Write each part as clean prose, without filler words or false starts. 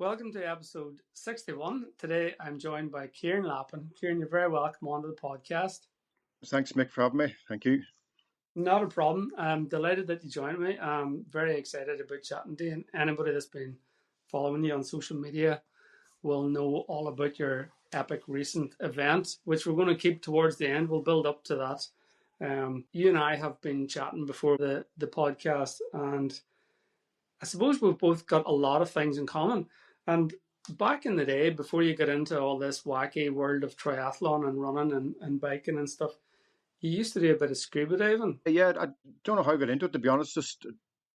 Welcome to episode 61. Today I'm joined by Kieran Lappin. Kieran, you're very welcome onto the podcast. Thanks, Mick, for having me. Thank you. Not a problem. I'm delighted that you joined me. I'm very excited about chatting to you. And anybody that's been following you on social media will know all about your epic recent event, which we're going to keep towards the end. We'll build up to that. You and I have been chatting before the podcast, and I suppose we've both got a lot of things in common. And back in the day, before you got into all this wacky world of triathlon and running and biking and stuff, you used to do a bit of scuba diving. Yeah, I don't know how I got into it, to be honest. Just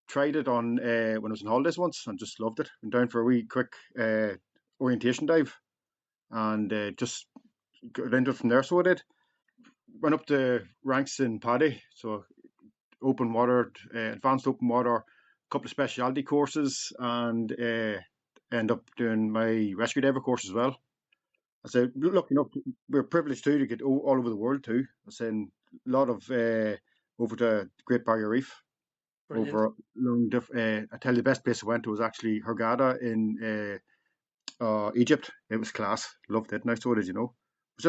tried it on when I was on holidays once and just loved it. Went down for a wee quick orientation dive and just got into it from there. So I did. Went up the ranks in Paddy, so open water, advanced open water, a couple of specialty courses, and end up doing my rescue diver course as well. I said, look, we're privileged too to get all over the world too. I said, a lot of over the Great Barrier Reef. Brilliant. Over long I tell you, the best place I went to was actually Hurghada in Egypt. It was class. Loved it. Nice to it, I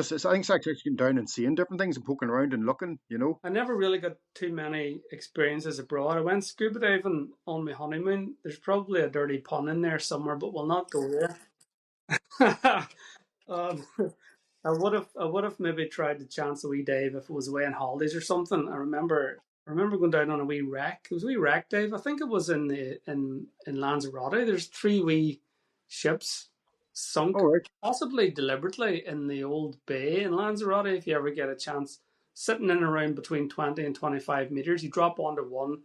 think it's actually getting down and seeing different things and poking around and looking, I never really got too many experiences abroad. I went scuba diving on my honeymoon. There's probably a dirty pun in there somewhere, but we'll not go there. I would have maybe tried to chance a wee dive if it was away on holidays or something. I remember going down on a wee wreck. It was a wee wreck dive. I think it was in Lanzarote. There's 3 wee ships sunk, possibly deliberately, in the old bay in Lanzarote. If you ever get a chance, sitting in around between 20 and 25 meters, you drop onto one,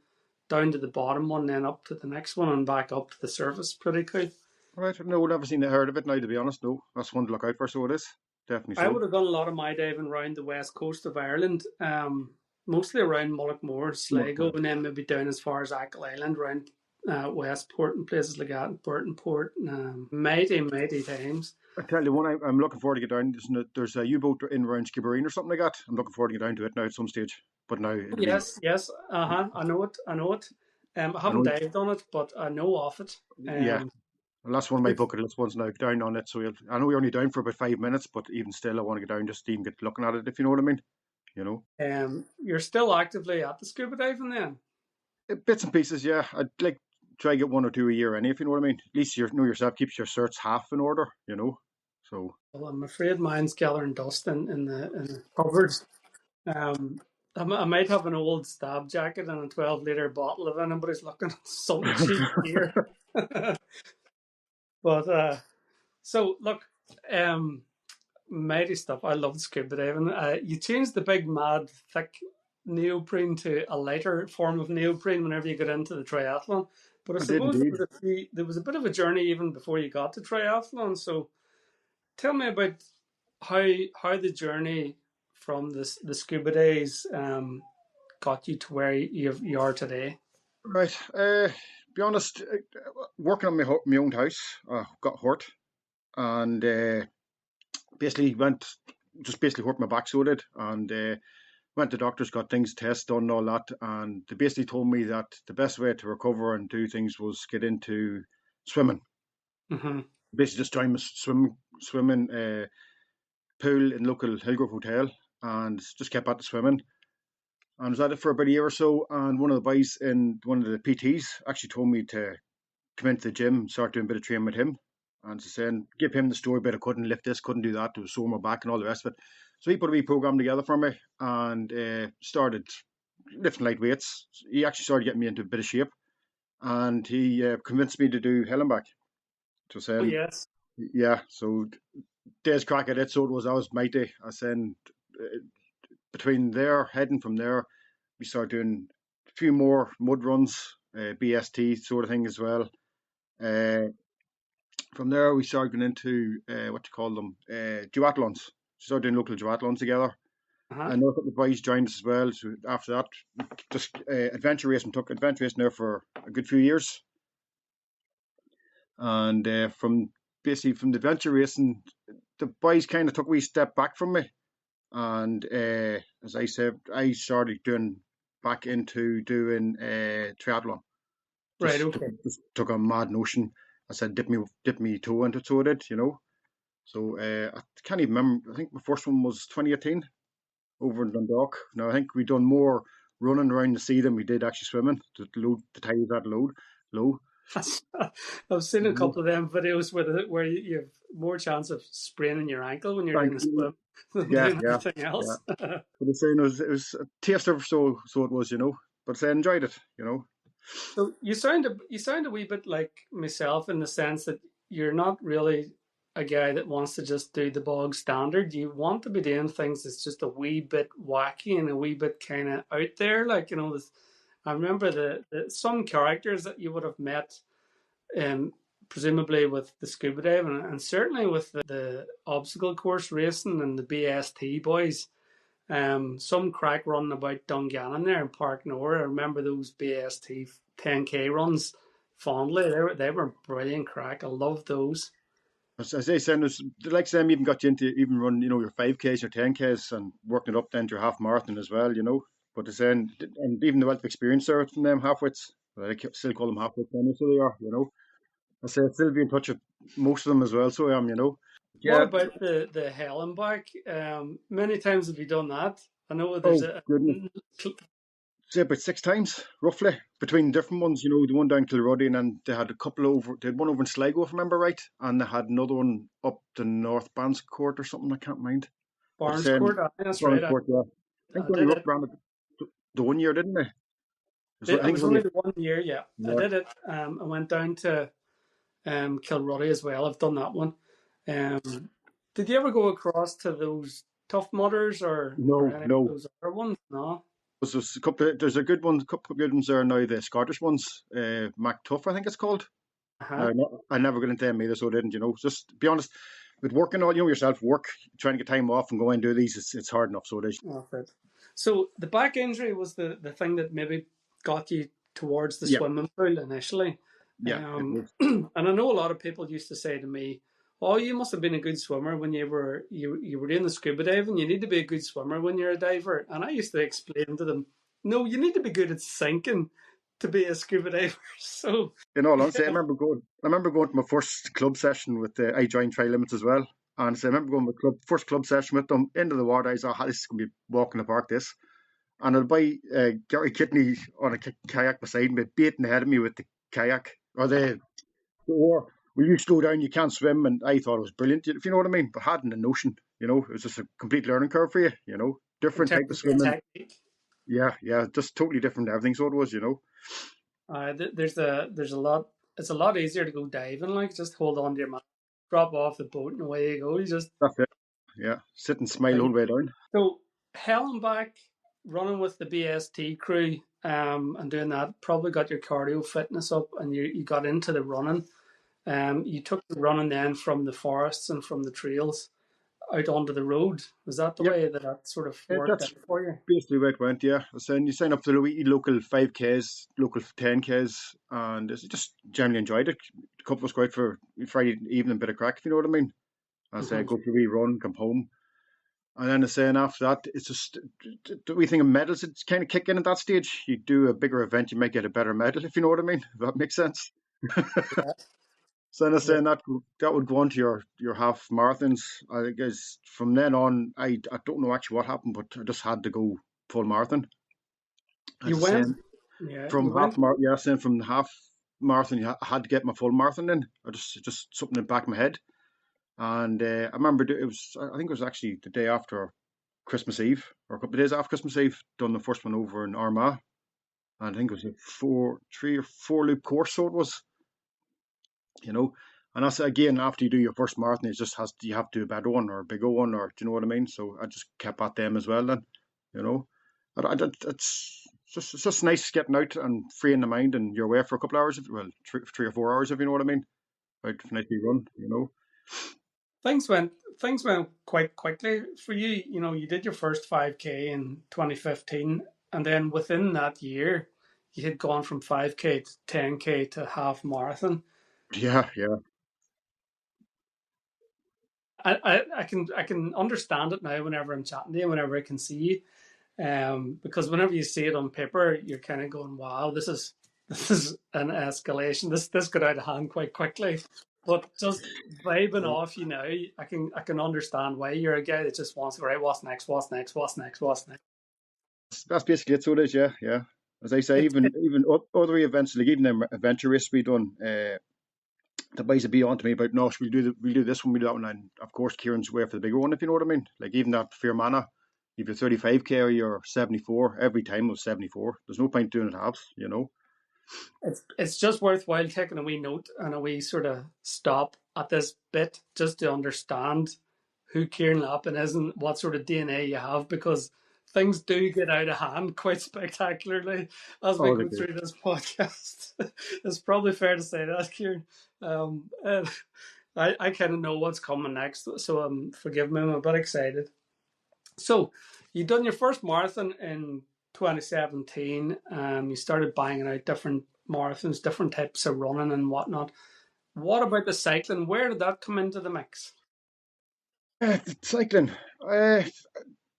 down to the bottom one, then up to the next one, and back up to the surface. Pretty cool. Right, no, never seen or heard of it now, to be honest. No, that's one to look out for. So it is definitely. So. I would have done a lot of my diving around the west coast of Ireland, mostly around Mullaghmore, Sligo, and then maybe down as far as Achill Island, around Westport and places like that, Burtonport. Mighty times. I tell you, one I'm looking forward to get down. There's a U-boat in around Skibbereen or something like that. I'm looking forward to get down to it now at some stage. But now, yes, I know it. I haven't dived on it, but I know of it. Yeah. Well, that's one of my bucket list ones now, down on it. So I know we're only down for about 5 minutes, but even still, I want to get down just to even get looking at it, if you know what I mean. You're still actively at the scuba diving then? Bits and pieces, yeah. I'd like try to get 1 or 2 a year, if you know what I mean. At least you know yourself, keeps your certs half in order, So. Well, I'm afraid mine's gathering dust in the cupboards. I might have an old stab jacket and a 12-litre bottle if anybody's looking at something cheap here. But so look, mighty stuff. I love scuba diving. You changed the big mad thick neoprene to a lighter form of neoprene whenever you got into the triathlon. But I suppose there was a bit of a journey even before you got to triathlon. So tell me about how the journey from the scuba days got you to where you are today. Right. Be honest, working on my own house, got hurt, and basically hurt my back, so did, and went to doctors, got things tested done and all that, and they basically told me that the best way to recover and do things was get into swimming. Mm-hmm. Basically just join my swimming pool in local Hillgrove Hotel and just kept at the swimming. And I was at it for about a year or so, and one of the boys in one of the PTs actually told me to come into the gym and start doing a bit of training with him. And saying, give him the story, but I couldn't lift this, couldn't do that, it was sore my back and all the rest of it. So he put a wee program together for me and started lifting light weights. He actually started getting me into a bit of shape, and he convinced me to do hell and back. So saying, yes. Yeah, so days crack at it, so I was mighty. I said, between there, heading from there, we started doing a few more mud runs, BST sort of thing as well. From there, we started going into duathlons. Started doing local duathlons together. Uh-huh. And a couple of boys joined us as well. So after that, just took adventure racing there for a good few years. And from the adventure racing, the boys kind of took a wee step back from me. And as I said, I started doing back into doing triathlon. Right. Okay. Just took a mad notion. I said, dip me toe into it, so I did, you know. So I can't even remember. I think my first one was 2018 over in Dundalk. Now I think we done more running around the sea than we did actually swimming. The tide was that low. I've seen a You know? couple of them videos where you have more chance of spraining your ankle when you're doing a swim than Yeah, doing yeah, anything yeah. else. But the saying it was a taster, so it was, you know. But I enjoyed it, you know. So you sound a wee bit like myself in the sense that you're not really a guy that wants to just do the bog standard. You want to be doing things that's just a wee bit wacky and a wee bit kind of out there. Like I remember some characters that you would have met, presumably with the scuba diving and certainly with the obstacle course racing and the BST boys. Some crack running about Dungannon there in Park Nor. I remember those BST 10K runs fondly. They were brilliant crack. I love those. As I said, the likes of them even got you into even run, you know, your 5Ks, your 10Ks, and working it up then to your half marathon as well, you know. But the saying, and even the wealth of experience there from them halfwits, well, still call them halfwits, anyway, so they are, you know. I say I'd still be in touch with most of them as well, so I am, you know. What Yeah. about the hell and back? Many times have you done that? I know there's Oh a goodness. Say about 6 times, roughly, between different ones. You know, the one down Kilruddy, and then they had a couple over. They had one over in Sligo, if I remember right, and they had another one up the North Bandscourt or something. I can't mind. But Barnes saying Court. That's right. Barnescourt, yeah. I think I they only did rough it. around the 1 year, didn't they? So I It think it's was only only the 1 year. Yeah, I yeah. did it. I went down to Kilruddy as well. I've done that one. Um, did you ever go across to those Tough Mudders or No, any of no. those other ones? No. There's a couple. There's a good one. A couple of good ones there now. The Scottish ones, Mac Tuff, I think it's called. Uh-huh. No, I never got into them either, so I didn't. You know, just to be honest, with working all, you know yourself, work, trying to get time off and go and do these, it's hard enough. So it is. That's it. So the back injury was the thing that maybe got you towards the Yeah, swimming pool initially. yeah, it was. And I know a lot of people used to say to me, "Oh, you must have been a good swimmer when you were doing the scuba diving. You need to be a good swimmer when you're a diver." And I used to explain to them, "No, you need to be good at sinking to be a scuba diver." So In all honesty, yeah, I remember going to my first club session with I joined Tri Limits as well, and so I remember going to my first club session with them into the water. I thought, "Ah, this is going to be walking the park, this." And I'd buy Gary Kidney on a kayak beside me, beating the head of me with the kayak or the oar. Will you slow down? You can't swim. And I thought it was brilliant, if you know what I mean. But hadn't a notion, you know, it was just a complete learning curve for you, you know, in different terms type of of the swimming. technique, Yeah, yeah, just totally different everything. So it was, you know. there's a lot. It's a lot easier to go diving. Like just hold on to your mat, drop off the boat, and away you go. You just That's it. Yeah, sit and smile like all the way down. so hell and back running with the BST crew, and doing that probably got your cardio fitness up, and you got into the running. You took the running then from the forests and from the trails out onto the road. Was that the Yep, way that sort of worked out that's for you? basically where it went. Yeah, so you sign up to the local 5Ks, local 10Ks, and just generally enjoyed it. A couple was great for Friday evening, bit of crack, if you know what I mean. I say Mm-hmm. go for a wee run, come home. And then saying after that, it's just the wee thing of medals. It's kind of kick in at that stage. You do a bigger event, you might get a better medal, if you know what I mean. If that makes sense. Yeah, So then yeah. saying that would go on to your half marathons. I guess from then on, I don't know actually what happened, but I just had to go full marathon. I You just saying went, yeah, from you went. yeah, saying from the half marathon, I had to get my full marathon in. I just something in the back of my head. And I remember it was, I think it was actually the day after Christmas Eve, or a couple of days after Christmas Eve, done the first one over in Armagh. And I think it was a 3 or 4 loop course, so it was, you know. And that's again after you do your first marathon, it just has you have to do a better one or a bigger one, or do you know what I mean? So I just kept at them as well then, you know. It's just nice getting out and freeing the mind, and you're away for a couple of hours, well, 3 or 4 hours if you know what I mean. Out for a nice wee run, you know. things went quite quickly for you. You know, you did your first 5K in 2015, and then within that year, you had gone from 5K to 10K to half marathon. Yeah, yeah. I can understand it now whenever I'm chatting to you, whenever I can see you. Because whenever you see it on paper, you're kind of going, "Wow, this is an escalation. This got out of hand quite quickly." But just vibing Yeah. off you now, I can understand why you're a guy that just wants to go, right. What's next? What's next? What's next? What's next? That's basically it. So it is. Yeah, yeah. As I say, It, it even other events, like even the adventure race we done, the boys would be on to me about, no, we'll do this one, we'll do that one, and of course Kieran's way for the bigger one, if you know what I mean. Like even that Fairmana, if you're 35k or you're 74, every time was 74. There's no point doing it halves, you know. it's just worthwhile taking a wee note and a wee sort of stop at this bit just to understand who Kieran Lappin is and what sort of DNA you have, because things do get out of hand quite spectacularly as we Oh, they go do. through this podcast. It's probably fair to say that, Kieran. And I kind of know what's coming next, so forgive me, I'm a bit excited. So, you done your first marathon in 2017. You started banging out different marathons, different types of running and whatnot. What about the cycling? Where did that come into the mix? Cycling. Uh,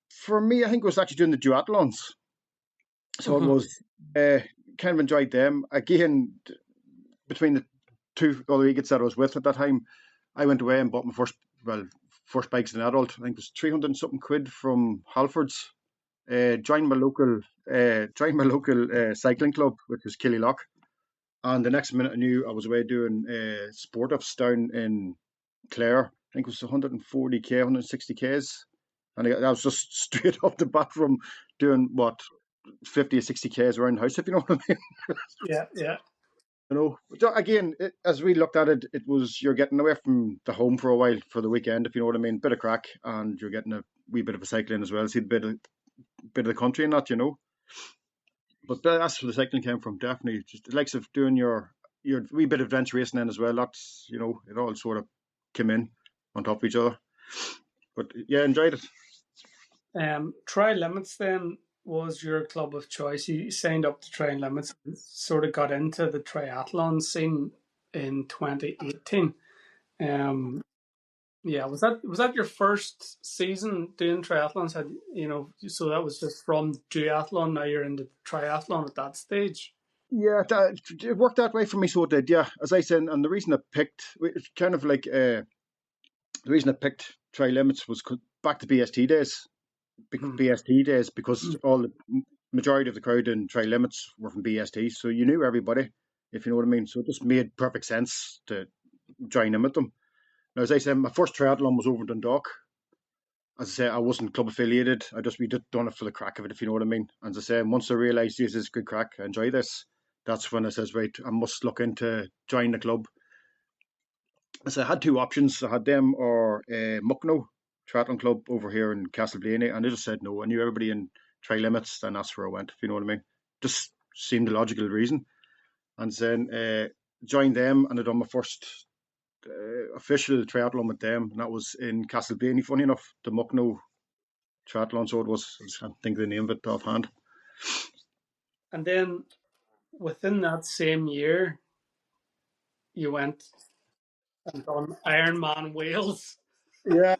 for me, I think it was actually doing the duathlons. So it Mm-hmm. was kind of enjoyed them. Again, between the two other idiots that I was with at that time, I went away and bought my first bikes as an adult. I think it was 300 and something quid from Halfords. Joined my local cycling club, which was Killylock. And the next minute I knew I was away doing sport ups down in Clare. I think it was 140k, 160k's. And that was just straight off the bat from doing what 50 or 60k's around the house, if you know what I mean. Yeah, yeah. You know, but again, as we looked at it, it was you're getting away from the home for a while for the weekend, if you know what I mean. Bit of crack, and you're getting a wee bit of a cycling as well. See a bit of the country and that, you know. But that's where the cycling came from. Definitely, just the likes of doing your wee bit of adventure racing then as well. That's it all sort of came in on top of each other. But yeah, enjoyed it. Tri Limits then was your club of choice. You signed up to Tri Limits and sort of got into the triathlon scene in 2018. Um, Yeah, was that your first season doing triathlons? So that was just from duathlon. Now you're into triathlon at that stage. Yeah, it worked that way for me. So it did. Yeah, as I said, and the reason I picked, it's kind of like the reason I picked Tri Limits was back to BST days. Hmm. BST days because all the majority of the crowd in Tri Limits were from BST, so you knew everybody, if you know what I mean. So it just made perfect sense to join in with them. Now, as I said, my first triathlon was over in Dundalk. As I say, I wasn't club affiliated. We did done it for the crack of it, if you know what I mean. And as I say, once I realised this is good crack, I enjoy this. That's when I says, right, I must look into join the club. So I had two options. I had them or Mucknow Triathlon Club over here in Castleblaney, and they just said no. I knew everybody in Tri Limits, and that's where I went. If you know what I mean, just seemed the logical reason. And then joined them, and I done my first official triathlon with them, and that was in Castleblaney. Funny enough, the Mucknow Triathlon, so it was. I just can't think of the name of it offhand. And then within that same year, you went and done Ironman Wales. Yeah,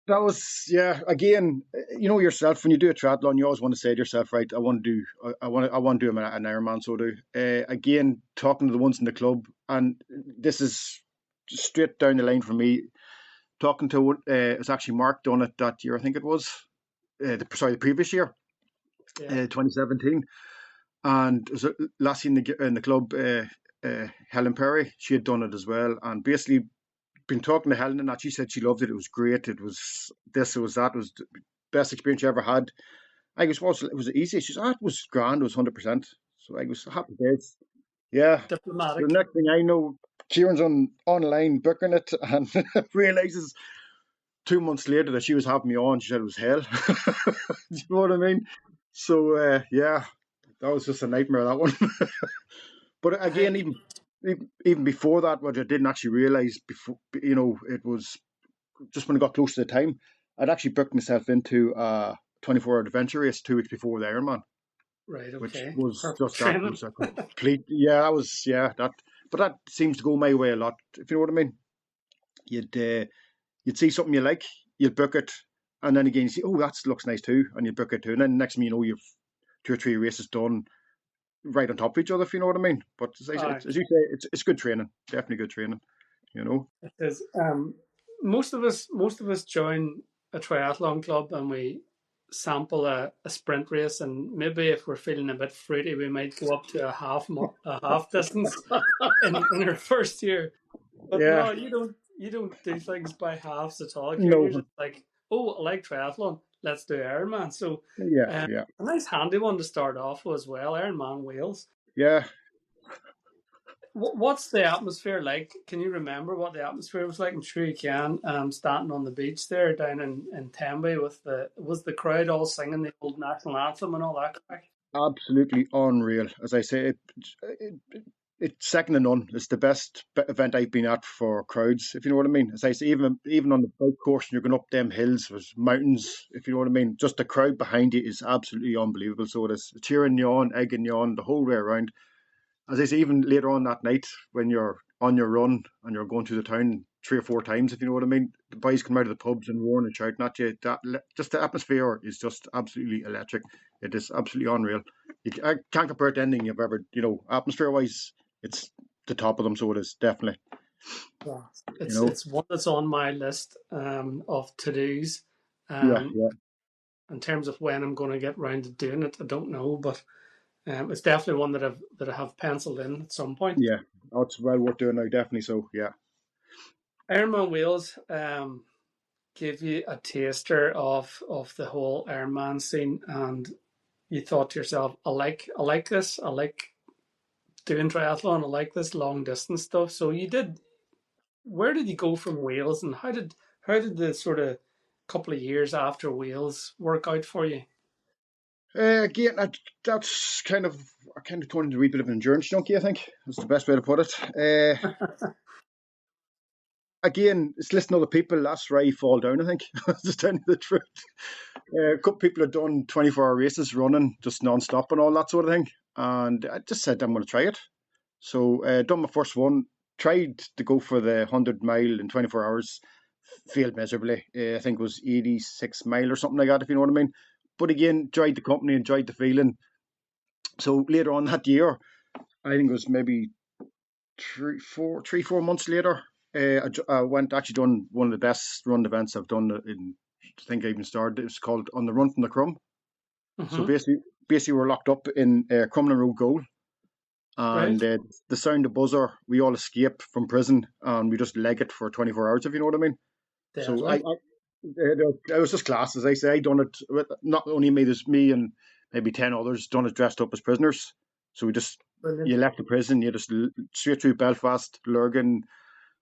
that was Again, you know yourself when you do a triathlon, you always want to say to yourself, right? I want to do an Ironman. So do again talking to the ones in the club, and this is straight down the line for me. Talking to it's actually Mark done it that year, I think it was. The previous year, Yeah, 2017, and it was a lassie in the club, Helen Perry. She had done it as well, and basically been talking to Helen and that. She said she loved it. It was great. It was this. It was that. It was the best experience you ever had. I was it was easy. She said, it was grand. It was 100%. So I was happy days. Yeah. So the diplomatic. next thing I know, Kieran's online booking it and realizes 2 months later that she was having me on. She said it was hell. Do you know what I mean? So yeah, that was just a nightmare, that one. But I again, think even before that, what I didn't actually realize before, it was just when I got close to the time, I'd actually booked myself into a 24-hour adventure race 2 weeks before the Ironman, Right. which Okay. was Perfect just, that training. was a complete, yeah, that was, yeah, that, but that seems to go my way a lot, if you know what I mean. You'd see something you like, you'd book it, and then again you see, oh, that looks nice too, and you book it too, and then next thing you know, you've 2 or 3 races done right on top of each other, if you know what I mean. But Aye. as you say, it's good training, definitely good training, you know. It is. Most of us join a triathlon club and we sample a sprint race, and maybe if we're feeling a bit fruity, we might go up to a half distance in our first year. But Yeah, no, you don't do things by halves at all, Kieran. You're no, just like, oh, I like triathlon. Let's do Ironman. So, yeah, um, yeah, a nice handy one to start off with as well. Ironman Wales. yeah. What's the atmosphere like? Can you remember what the atmosphere was like? I'm sure you can. Standing on the beach there down in Tenby with the crowd all singing the old national anthem and all that crack? Absolutely unreal. As I say, it's second to none. It's the best event I've been at for crowds, if you know what I mean. As I say, even on the bike course, and you're going up them hills with mountains, if you know what I mean. Just the crowd behind you is absolutely unbelievable. So it is cheering you on, egging you on the whole way around. As I say, even later on that night when you're on your run and you're going through the town 3 or 4 times, if you know what I mean, the boys come out of the pubs and roaring and shouting at you. That just the atmosphere is just absolutely electric. It is absolutely unreal. I can't compare it to anything you've ever, atmosphere wise. It's the top of them, so it is definitely. Yeah, You it's know, it's one that's on my list of to dos. yeah, Um, yeah, in terms of when I'm going to get round to doing it, I don't know, but it's definitely one that I have penciled in at some point. yeah. Oh, it's well worth doing now, definitely. So yeah. Ironman Wales gave you a taster of the whole Ironman scene, and you thought to yourself, I like this. I like doing triathlon. I like this long distance stuff. So you did. Where did you go from Wales, and how did the sort of couple of years after Wales work out for you? Again, that's I kind of turned into a wee bit of an endurance junkie. I think that's the best way to put it. Again, it's listening to other people. That's where I fall down. I think just telling you the truth. A couple of people have done 24-hour races running just non-stop and all that sort of thing, and I just said I'm going to try it. So done my first one. Tried to go for the 100 mile in 24 hours. Failed miserably. I think it was 86 mile or something like that, if you know what I mean. But again, enjoyed the company, enjoyed the feeling. So later on that year, I think it was maybe 3, 4 months later, I went actually done one of the best run events I've done in. I think I even started. It was called On the Run from the Crumb. So Mm-hmm. basically, we're locked up in Crumlin Road Goal, Right, and the sound of buzzer, we all escape from prison, and we just leg it for 24 hours, if you know what I mean. So deadly, it was just class, as I say. I done it with not only me, there's me and maybe 10 others done it dressed up as prisoners. So brilliant. you left the prison, you just straight through Belfast, Lurgan,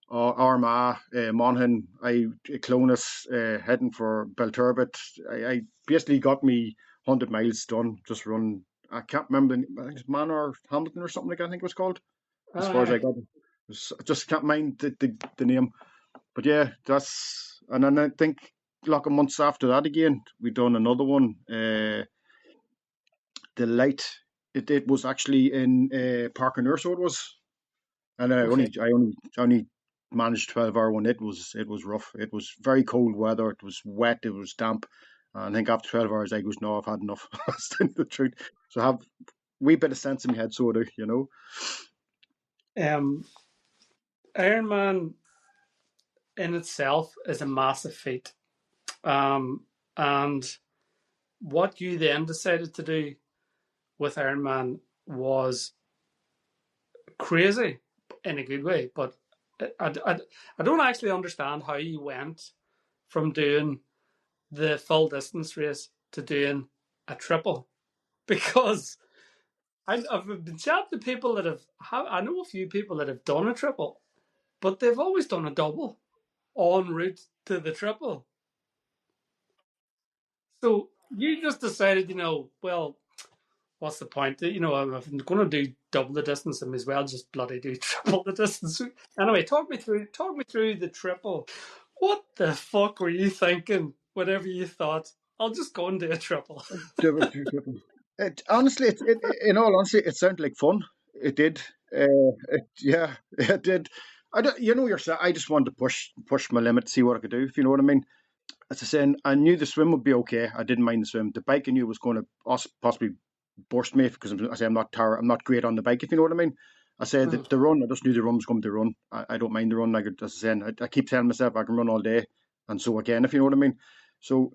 Armagh, Monaghan, Clonus, heading for Belturbet. I basically got me 100 miles done, just run. I can't remember, I think it's Manor Hamilton or something like that, I think it was called, as far as I Aye. got. I just can't mind the name. But yeah, and then I think like a months after that again, we done another one. The light, it was actually in Park and so it was, and Okay. I only managed 12-hour one. It was rough. It was very cold weather. It was wet. It was damp. And I think after 12 hours, I goes, no, I've had enough. That's the truth. So I have a wee bit of sense in my head, sort of, you know. Um, Ironman in itself is a massive feat. And what you then decided to do with Ironman was crazy in a good way. But I don't actually understand how you went from doing the full distance race to doing a triple because I've been chatting to people that I know a few people that have done a triple, but they've always done a double en route to the triple. So you just decided, well, what's the point? If I'm going to do double the distance, I may as well just bloody do triple the distance. Anyway, talk me through the triple. What the fuck were you thinking whenever you thought, I'll just go and do a triple? Honestly, in all honesty, it sounded like fun. It did. Yeah, it did. I don't, you know yourself. I just wanted to push my limit, see what I could do. If you know what I mean. As I said, I knew the swim would be okay. I didn't mind the swim. The bike I knew was going to possibly burst me because I say I'm not great on the bike. If you know what I mean. I said that the run. I just knew the run was going to run. I don't mind the run. Like as I said, I keep telling myself I can run all day, and so again, if you know what I mean. So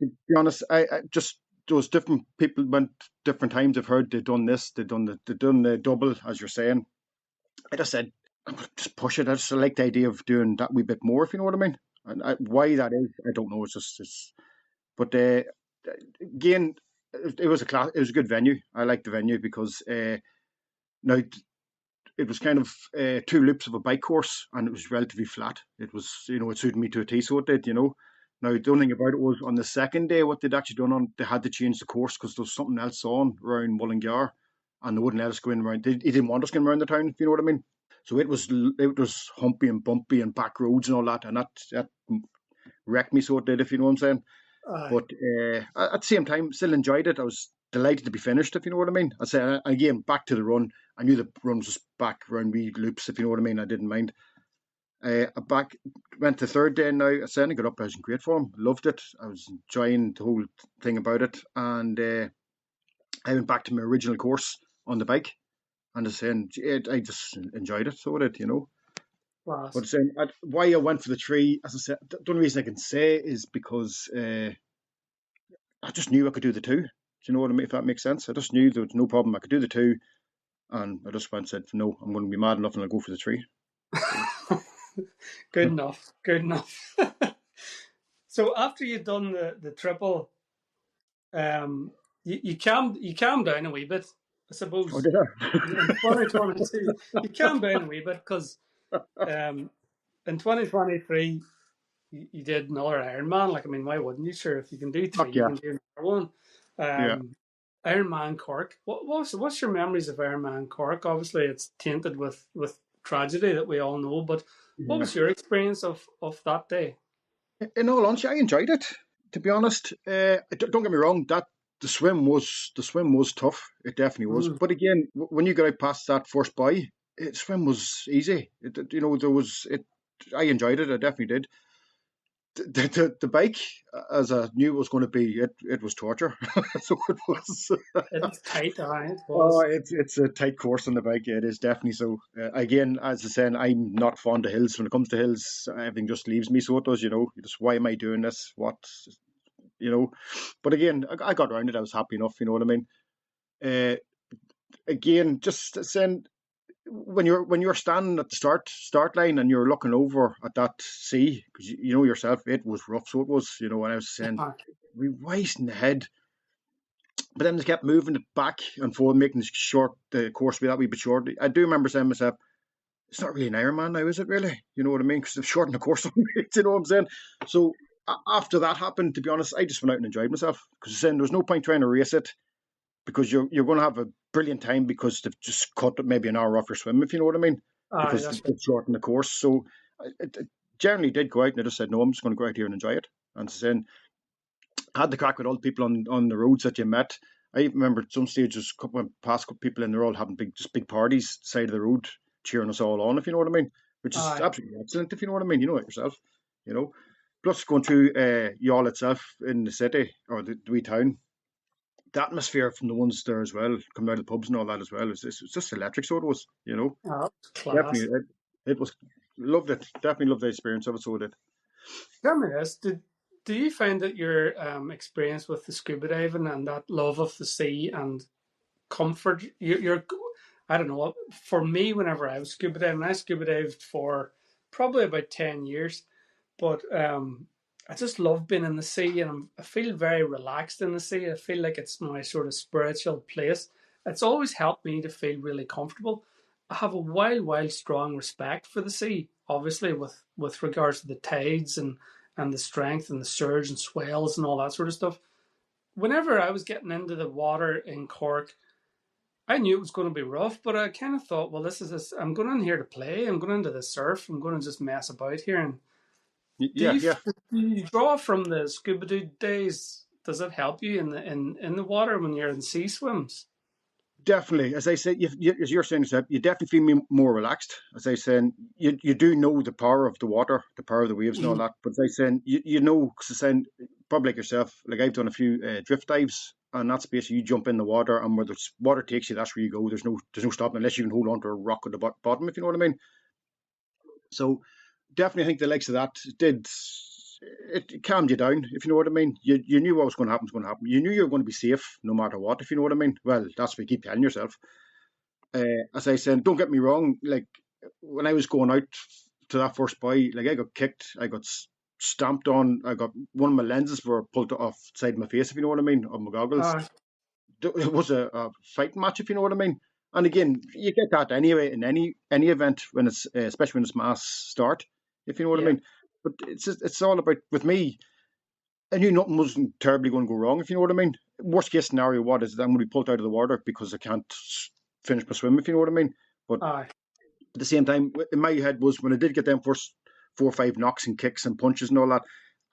to be honest, I just those different people went different times. I've heard they've done this, they've done the double, as you're saying. I just said, just push it. I just like the idea of doing that wee bit more, if you know what I mean. And why that is, I don't know. But again, it was a class. It was a good venue. I liked the venue because now it was kind of two loops of a bike course, and it was relatively flat. It was, it suited me to a T, so it did. Now, the only thing about it was on the second day, what they'd actually done they had to change the course because there was something else on around Mullingar, and they wouldn't let us go in around. He didn't want us going around the town, if you know what I mean. So it was humpy and bumpy and back roads and all that, and that wrecked me, so it did, if you know what I'm saying. Aye. But at the same time, still enjoyed it. I was delighted to be finished, if you know what I mean. I said again, back to the run. I knew the run was back around wee loops, if you know what I mean. I didn't mind. Back went to third day now. I said I got up. I was in great form. Loved it. I was enjoying the whole thing about it, and I went back to my original course on the bike. And I saying, I just enjoyed it. So did. But Class. saying why I went for the tree, as I said, the only reason I can say is because I just knew I could do the two. Do you know what I mean? If that makes sense, I just knew there was no problem. I could do the two, and I just went and said, no, I'm going to be mad enough and I'll go for the tree. So Good enough. Good enough. So after you'd done the triple, you calmed down a wee bit, I oh, suppose. did In 2022, you calmed down a wee bit because I? um, in 2023 you did another Ironman. Like, I mean, why wouldn't you? Sure, if you can do three, Fuck you yeah, can do another one. yeah. Um, Ironman Cork. What's your memories of Ironman Cork? Obviously, it's tainted with tragedy that we all know. But what Yeah. was your experience of that day? In all honesty, I enjoyed it. To be honest, don't get me wrong. That the swim was tough. It definitely was. Mm. But again, when you got out past that first buy, swim was easy. There was it. I enjoyed it. I definitely did. The bike, as I knew it was going to be, it was torture. So it was. It was tight. It Oh, was. it's a tight course on the bike. It is definitely so. Again, as I said, I'm not fond of hills. When it comes to hills, everything just leaves me. So it does. Just why am I doing this? What? You know. But again, I got around it. I was happy enough. You know what I mean? Uh, again, just saying, when you're standing at the start line and you're looking over at that sea, because you know yourself, it was rough. So it was. And I was saying, we wasting ahead. But then they kept moving it back and forth, making the course be that wee bit short. I do remember saying to myself, it's not really an Ironman now, is it really? You know what I mean? Because they've shortened the course. You know what I'm saying? So after that happened, to be honest, I just went out and enjoyed myself. Because there was no point trying to race it because you're going to have a brilliant time because they've just cut maybe an hour off your swim, if you know what I mean, because That's right. they've shortened the course. So I generally did go out and I just said, no, I'm just going to go out here and enjoy it. And saying, had the crack with all the people on the roads that you met. I remember at some stages, past couple people in the road having big parties side of the road, cheering us all on, if you know what I mean, which is Aye. absolutely excellent, if you know what I mean. You know it yourself, you know. Plus, going through Youghal itself in the city or the wee town, the atmosphere from the ones there as well, coming out of the pubs and all that as well, it's just electric. So it was. Class. Definitely, it was loved it. Definitely loved the experience of it. So it did. Tell me this: do you find that your experience with the scuba diving and that love of the sea and comfort, you're I don't know. For me, whenever I was scuba diving, I scuba dived for probably about 10 years, but I just love being in the sea, and I feel very relaxed in the sea. I feel like it's my sort of spiritual place. It's always helped me to feel really comfortable. I have a wild, strong respect for the sea, obviously with regards to the tides and the strength and the surge and swells and all that sort of stuff. Whenever I was getting into the water in Cork, I knew it was going to be rough, but I kind of thought, well, this is this. I'm going in here to play. I'm going into the surf. I'm going to just mess about here, Do Yeah, you yeah. do you draw from the scuba days? Does it help you in the water when you're in sea swims? Definitely, as I said, as you're saying, you definitely feel more relaxed. As I said, you do know the power of the water, the power of the waves, and all Mm. that. But as I said, you know, cause I said, probably like yourself, like I've done a few drift dives, and that's basically you jump in the water, and where the water takes you, that's where you go. There's no stopping unless you can hold on to a rock at the bottom, if you know what I mean. So definitely, I think the likes of that did. It calmed you down, if you know what I mean. You knew what was going to happen was going to happen. You knew you were going to be safe no matter what, if you know what I mean. Well, that's what you keep telling yourself. As I said, don't get me wrong. Like when I was going out to that first buy, like I got kicked, I got stamped on, I got one of my lenses were pulled off the side of my face, if you know what I mean, of my goggles. Uh, It was a fighting match, if you know what I mean. And again, you get that anyway in any event when it's especially when it's mass start, if you know what I yeah. mean. But it's all about with me. I knew nothing wasn't terribly going to go wrong, if you know what I mean. Worst case scenario, what is I'm going to be pulled out of the water because I can't finish my swim, if you know what I mean. But Aye. at the same time, in my head was when I did get them first 4 or 5 knocks and kicks and punches and all that,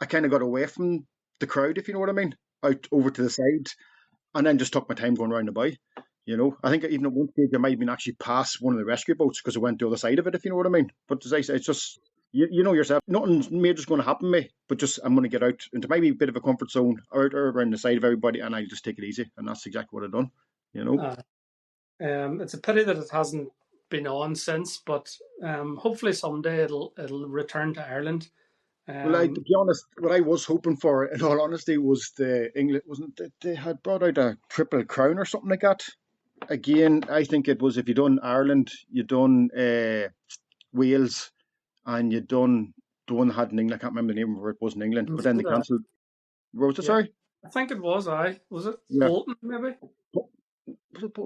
I kind of got away from the crowd, if you know what I mean, out over to the side, and then just took my time going round the bay. You know, I think even at one stage I might have been actually past one of the rescue boats because I went the other side of it, if you know what I mean. But as I say, it's just you know yourself, nothing major's going to happen to me, but just I'm going to get out into maybe a bit of a comfort zone or around the side of everybody, and I just take it easy, and that's exactly what I've done. You know. Aye. It's a pity that it hasn't been on since, but hopefully someday it'll return to Ireland. Well, to Um, be honest, what I was hoping for, in all honesty, was the England wasn't they had brought out a triple crown or something like that. Again, I think it was if you done Ireland, you done Wales, and you done the one that had in England. I can't remember the name of it. Was in England, but then they uh, cancelled. Where was it? yeah, Sorry. I think it was. I was it Yeah, Bolton maybe.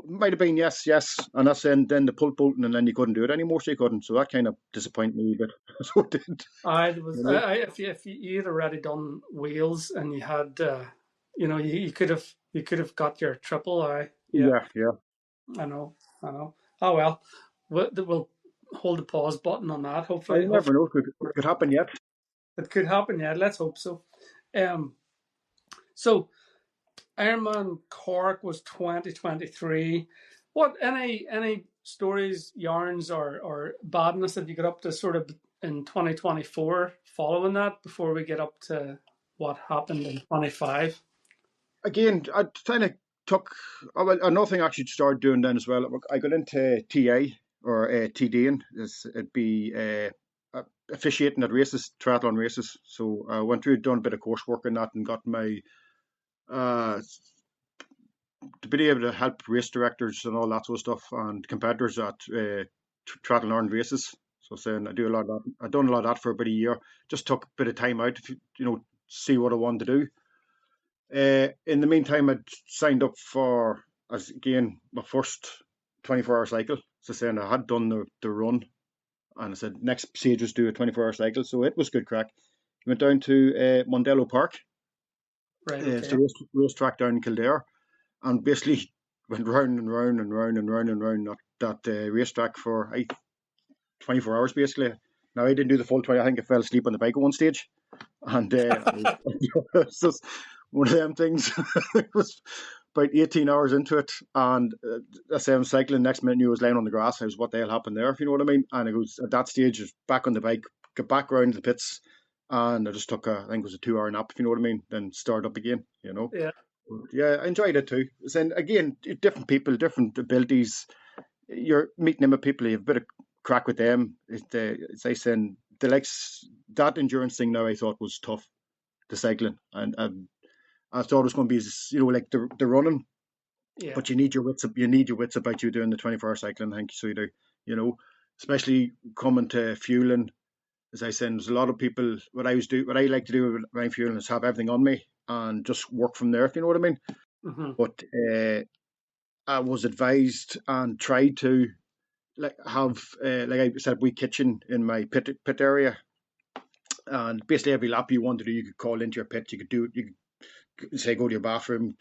might have been yes, yes, and that's then the pulled Bolton, and then you couldn't do it anymore, so you couldn't. So that kind of disappointed me a bit. So it did, I was. you know. If you'd already done Wales and you had, you could have got your triple. I yeah, Yeah, yeah. I know, I know. Oh well, we'll hold the pause button on that. I Hopefully, never know. Could happen yet. it could happen. Yeah, let's hope so. Um, so Ironman Cork was 2023. What any stories, yarns, or badness that you got up to sort of in 2024 following that before we get up to what happened in 25? Again, I kind of took another thing I actually started doing then as well. I got into TA or TDing. It'd be officiating at races, triathlon races. So I went through, done a bit of coursework in that, and got my uh, to be able to help race directors and all that sort of stuff and competitors at triathlon races. So saying I do a lot of that. I've done a lot of that for about a year. Just took a bit of time out, see what I wanted to do. In the meantime, I'd signed up for, as again, my first 24-hour cycle. So saying I had done the run, and I said next stage was do a 24-hour cycle. So it was good crack. Went down to Mondello Park, Right. it's Okay. the race track down in Kildare, and basically went round and round and round and round and round that racetrack for 24 hours basically. Now I didn't do the full 20. I think I fell asleep on the bike at one stage, and it's just one of them things. It was about 18 hours into it, and I say I'm cycling. Next minute, I knew I was laying on the grass. I was, what the hell happened there? If you know what I mean. And it was at that stage, I was back on the bike, got back around the pits, and I just took I think it was a 2 hour nap. If you know what I mean. Then start up again. Yeah. Yeah, I enjoyed it too. And again, different people, different abilities. You're meeting them with people. You have a bit of crack with them. It's like saying the likes that endurance thing. Now I thought was tough, the cycling, and I thought it was going to be like the running, Yeah. but you need your wits. You need your wits about you doing the 24-hour cycling. I think so. You do. Especially coming to fueling. As I said, there's a lot of people. What I like to do with my fueling is have everything on me and just work from there. If you know what I mean. Hmm. But I was advised and tried to like have like I said, we kitchen in my pit area, and basically every lap you want to do, you could call into your pit. You could do you could say go to your bathroom,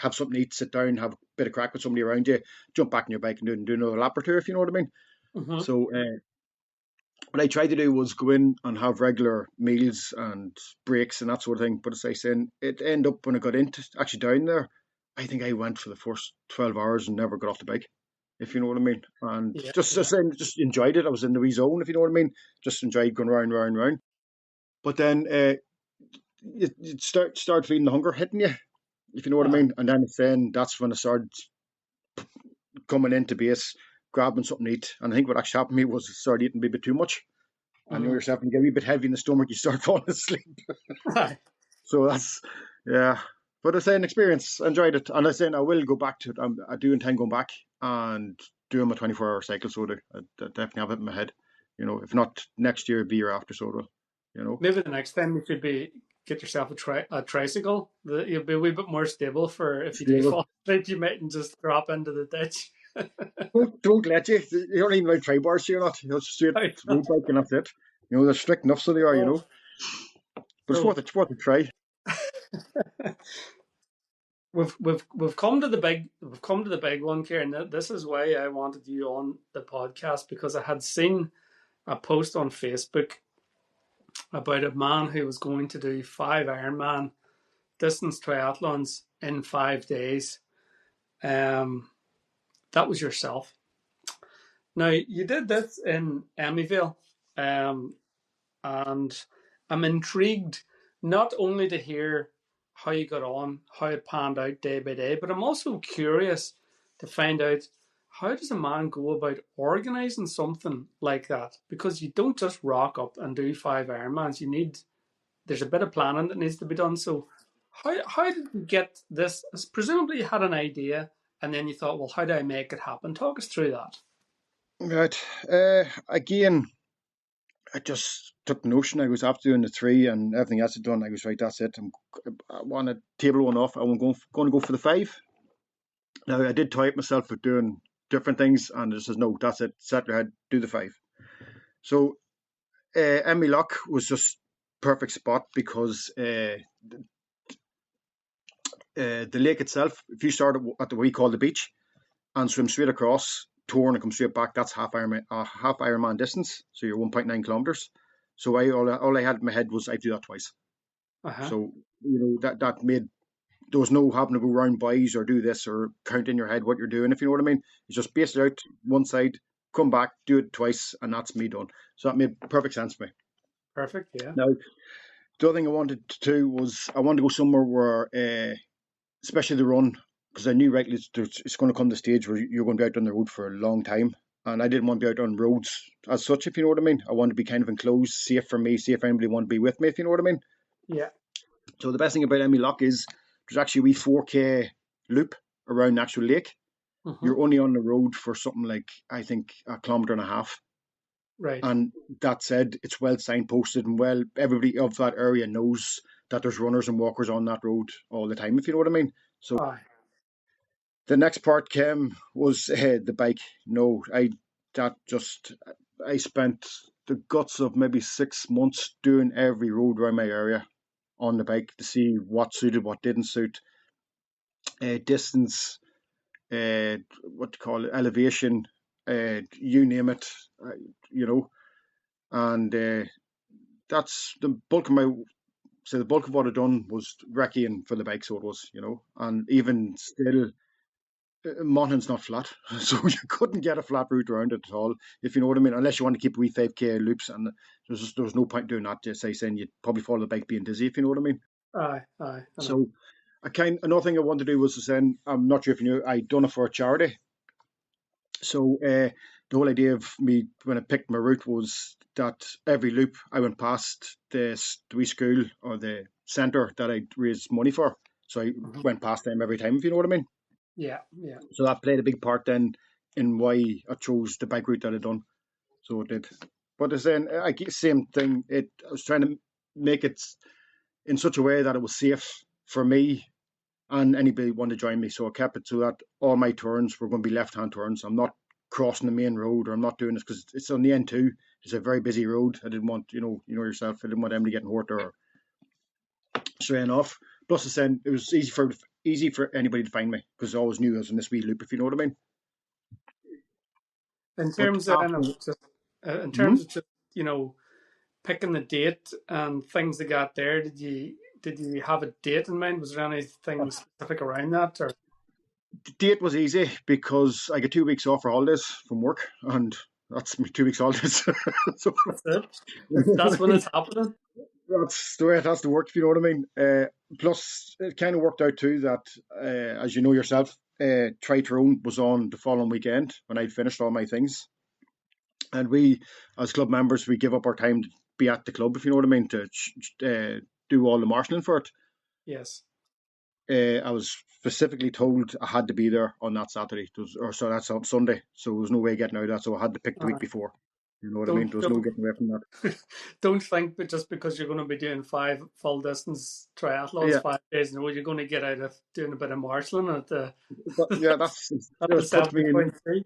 have something to eat, sit down, have a bit of crack with somebody around you, jump back on your bike and do another lap or two, if you know what I mean. Hmm. So what I tried to do was go in and have regular meals and breaks and that sort of thing. But as I said, it ended up when I got into actually down there, I think I went for the first 12 hours and never got off the bike, if you know what I mean. And Yeah, just yeah. then, just enjoyed it. I was in the wee zone, if you know what I mean. Just enjoyed going round, round, round. But then you start feeling the hunger hitting you, if you know what I Uh, mean. And then that's when I started coming into base, grabbing something to eat. And I think what actually happened to me was I started eating a bit too much. And you know mm. yourself, when you get a wee bit heavy in the stomach, you start falling asleep. So that's, yeah. But it's an experience. I enjoyed it. And I said I will go back to it. I do intend going back and doing my 24-hour cycle. So I definitely have it in my head. You know, if not next year, be year after. So, you know. Maybe the next time you could be get yourself a tricycle. You'll be a wee bit more stable for if you do Stable. fall asleep. You mightn't just drop into the ditch. Don't let you. You don't even like tri bars here, not. You know, it's straight I road bike and that's it. You know, they're strict enough, so they are, you know. know. But So it's worth a try. we've come to the big one, Kieran. This is why I wanted you on the podcast because I had seen a post on Facebook about a man who was going to do 5 Ironman distance triathlons in 5 days. Um, that was yourself. Now you did this in Emmyville, um, and I'm intrigued not only to hear how you got on, how it panned out day by day, but I'm also curious to find out how does a man go about organizing something like that? Because you don't just rock up and do 5 Ironmans. There's a bit of planning that needs to be done. So how did you get this? Presumably you had an idea and then you thought, well, how do I make it happen? Talk us through that. Right. Again, I just took the notion. I was after doing the three and everything else I'd done. I was right. That's it. I want to table one off. I'm going to go for the five. Now I did tie up myself with doing different things, and it says no. That's it. Set your head. Do the five. So Emmy Lock was just perfect spot because the lake itself. If you start at the what we call the beach and swim straight across, turn and come straight back, that's half Ironman distance. So you're 1.9 kilometers. So all I had in my head was I do that twice. Uh-huh. So you know that made there was no having to go round buys or do this or count in your head what you're doing, if you know what I mean. You just base it out one side, come back, do it twice, and that's me done. So that made perfect sense to me. Perfect. Yeah. Now, the other thing I wanted to do was I wanted to go somewhere where, especially the run, because I knew rightly it's going to come to the stage where you're going to be out on the road for a long time. And I didn't want to be out on roads as such, if you know what I mean. I wanted to be kind of enclosed, safe for me, safe for anybody who wanted to be with me, if you know what I mean. Yeah. So the best thing about Emmy Lock is there's actually a wee 4K loop around the actual lake. Mm-hmm. You're only on the road for something like, I think, a kilometre and a half. Right. And that said, it's well signposted and well, everybody of that area knows that there's runners and walkers on that road all the time, if you know what I mean. So Aye. the next part came was the bike. No, I spent the guts of maybe 6 months doing every road around my area on the bike to see what suited, what didn't suit, distance, what to call it, elevation, you name it, uh, you know, and that's the bulk of my. So the bulk of what I done was recceing for the bike, so it was, you know, and even still, Monaghan's not flat, so you couldn't get a flat route around it at all, if you know what I mean, unless you want to keep wee 5K loops, and there's no point doing that. Just say saying you'd probably follow the bike being dizzy, if you know what I mean. Aye. Aye. I know. So another thing I wanted to do was to send. I'm not sure if you knew, I done it for a charity. So the whole idea of me when I picked my route was that every loop I went past the wee school or the centre that I'd raised money for. So I Mm-hmm. went past them every time, if you know what I mean. Yeah. Yeah. So that played a big part then in why I chose the bike route that I done. So it did. But it's then I same thing. I was trying to make it in such a way that it was safe for me and anybody who wanted to join me. So I kept it so that all my turns were going to be left-hand turns. I'm not crossing the main road, or I'm not doing this because it's on the N2. It's a very busy road. I didn't want, you know yourself. I didn't want anybody getting hurt or straying off. Plus, it was easy for anybody to find me because I always knew I was in this wee loop, if you know what I mean. In But terms of, after, just in terms hmm? of just picking the date and things that got there, did you have a date in mind? Was there anything specific around that, or The date was easy because I get 2 weeks off for holidays from work, and that's my 2 weeks holidays. So that's it? That's when it's happening. that's the way it has to work, if you know what I mean. Plus, it kind of worked out too that, as you know yourself, Triathlon was on the following weekend when I'd finished all my things. And we, as club members, we give up our time to be at the club, if you know what I mean, to do all the marshalling for it. Yes. I was specifically told I had to be there on that Saturday, so that's on Sunday. So there was no way getting out of that. So I had to pick the week before. You know what I mean? Don't There was no getting away from that. don't think that just because you're going to be doing 5 full distance triathlons Yeah, 5 days in a row, you're going to get out of doing a bit of marshalling at the yeah, at the that's put me 70.3.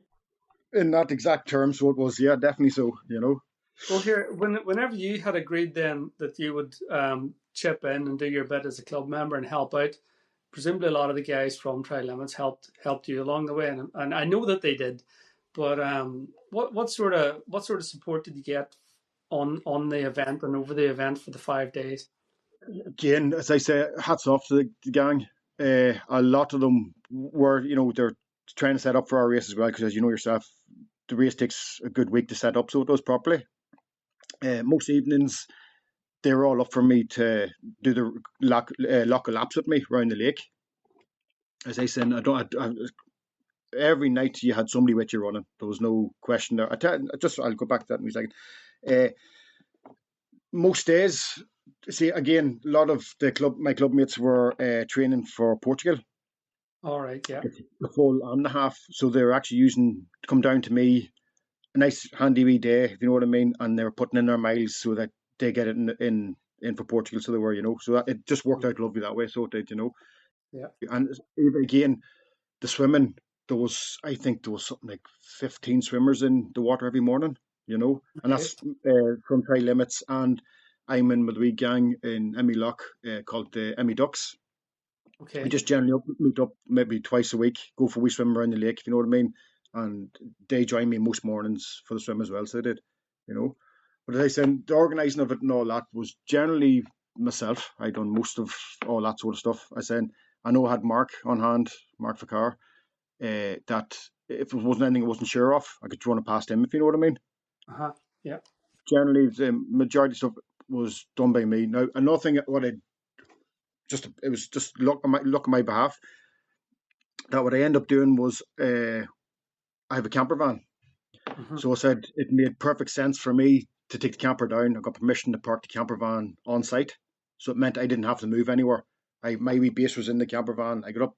in that exact term. So it was, yeah, definitely so. Well, here, whenever you had agreed then that you would chip in and do your bit as a club member and help out, presumably a lot of the guys from Tri Limits helped you along the way, and I know that they did. But what sort of support did you get on the event and over the event for the 5 days? Again, as I say, hats off to the gang. A lot of them were, they're trying to set up for our race as well, because as you know yourself, the race takes a good week to set up so it does properly. Most evenings, they were all up for me to do the lock of laps with me around the lake. As I said, every night you had somebody with you running. There was no question there. I'll go back to that in a second. Most days, see, again, a lot of my club mates were training for Portugal. All right, yeah. The full and a half. So they were actually come down to me, a nice handy wee day, if you know what I mean, and they were putting in their miles so that they get it in for Portugal. So they were, so that it just worked out lovely that way. So it did, Yeah. And again, the swimming, I think there was something like 15 swimmers in the water every morning, and that's from Tri Limits, and I'm in with a wee gang in Emmy Loch called the Emmy Ducks. Okay. We just generally meet up maybe twice a week, go for a wee swim around the lake, if you know what I mean. And they join me most mornings for the swim as well, so they did, But as I said, the organising of it and all that was generally myself. I done most of all that sort of stuff. I know I had Mark on hand, Mark Vicar, that if it wasn't anything I wasn't sure of, I could run it past him, if you know what I mean. Yeah. Generally, the majority of stuff was done by me. Now, another thing, it was just luck on my behalf. That what I end up doing was I have a camper van. Mm-hmm. So I said it made perfect sense for me to take the camper down. I got permission to park the camper van on site. So it meant I didn't have to move anywhere. My wee base was in the camper van. I got up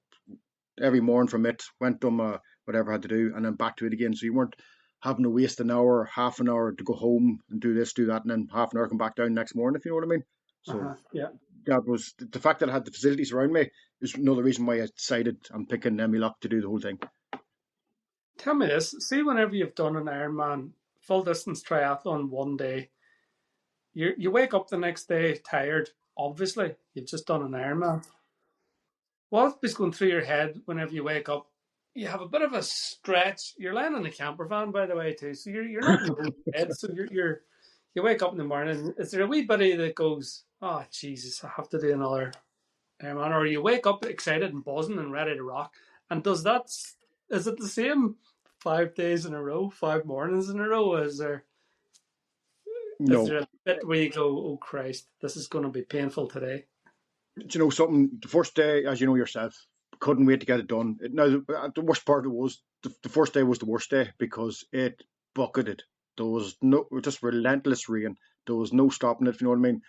every morning from it, went on whatever I had to do, and then back to it again. So you weren't having to waste an hour, half an hour to go home and do this, do that, and then half an hour come back down next morning, if you know what I mean. So Yeah. that was the fact that I had the facilities around me is another reason why I decided I'm picking Emmy Loch to do the whole thing. Tell me this. See, whenever you've done an Ironman full distance triathlon one day, you wake up the next day tired. Obviously, you've just done an Ironman. What's going through your head whenever you wake up? You have a bit of a stretch. You're lying in a camper van, by the way, too. So you're not in your own bed. So you wake up in the morning. Is there a wee buddy that goes, "Oh Jesus, I have to do another Ironman," or you wake up excited and buzzing and ready to rock? And is it the same 5 days in a row, 5 mornings in a row? Is No, there a bit where you go, "Oh Christ, this is going to be painful today"? do you know something? The first day, as you know yourself, couldn't wait to get it done. Now, the worst part of it was the first day was the worst day because it bucketed. There was just relentless rain. There was no stopping it, if you know what I mean.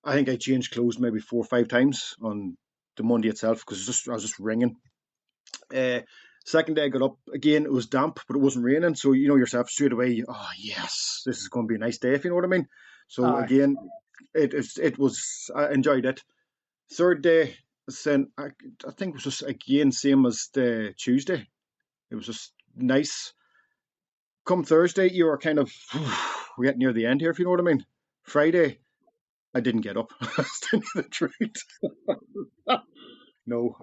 I think I changed clothes maybe 4 or 5 times on the Monday itself because I was just ringing. Second day I got up again. It was damp, but it wasn't raining. So you know yourself straight away. Oh yes, this is going to be a nice day, if you know what I mean. So Aye. again, it was. I enjoyed it. Third day, I think it was just again same as the Tuesday. It was just nice. Come Thursday, you were kind of we're getting near the end here, if you know what I mean. Friday, I didn't get up. That's the truth. No, no.